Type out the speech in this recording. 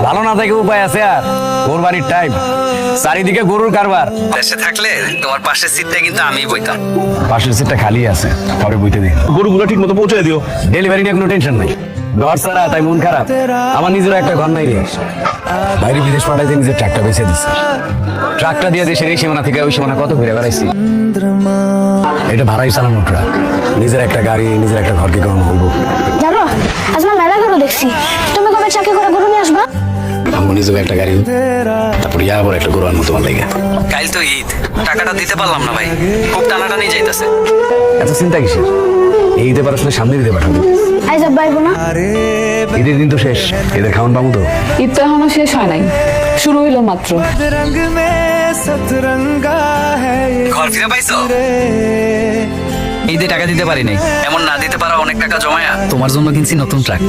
ভালো না থেকে উপায় আছে আর? কোরবানির টাইম, চারিদিকে গরুর কারবার। দেশে থাকলে তোমার পাশের সিটটা কিন্তু আমিই বইতাম। পাশের সিটটা খালি আছে, কাউরে বইতে দিন। গরুগুলো ঠিক মতো পৌঁছে দিও। ডেলিভারি নিয়ে কোনো টেনশন নাই। ঘর ছাড়া তাই মন খারাপ। আমার নিজের একটা ঘর নাই রে। বাইরে বিদেশ পাঠাইতে নিজের ট্রাকটা বেঁচে দিচ্ছে। ট্রাকটা দিয়ে দেশের এই সীমানা থেকে ওই সীমানা কত ঘুরে বেড়াইছি। এটা ভাড়াই চালানো ট্রাক। নিজের একটা গাড়ি, নিজের একটা ঘরকে কেমন বলবো। জানো আজ না মেলা গরু দেখছি, তুমি কবে চাকরি করে গরু নিয়ে আসবা? আমার নিজের একটা গাড়ি, তারপরে আবার একটা গরু আনবো তোমার লাগে। কাল তো ঈদ, টাকাটা দিতে পারলাম না ভাই, খুব টানাটানি যাইতেছে। এত চিন্তা কিসের? এই ঈদে পারলে সামনে দিতে পাঠাবো। আজ আর বাইবো না। ঈদের দিন তো শেষ, এদের খাওয়ান পাবো তো। ঈদ তো এখনো শেষ হয় নাই, শুরু হইলো মাত্র। ঘর ফিরে পাইছো? ঈদে টাকা দিতে পারি নাই, এমন না দিতে পারা অনেক টাকা জমায়া তোমার জন্য কিনছি নতুন ট্রাক।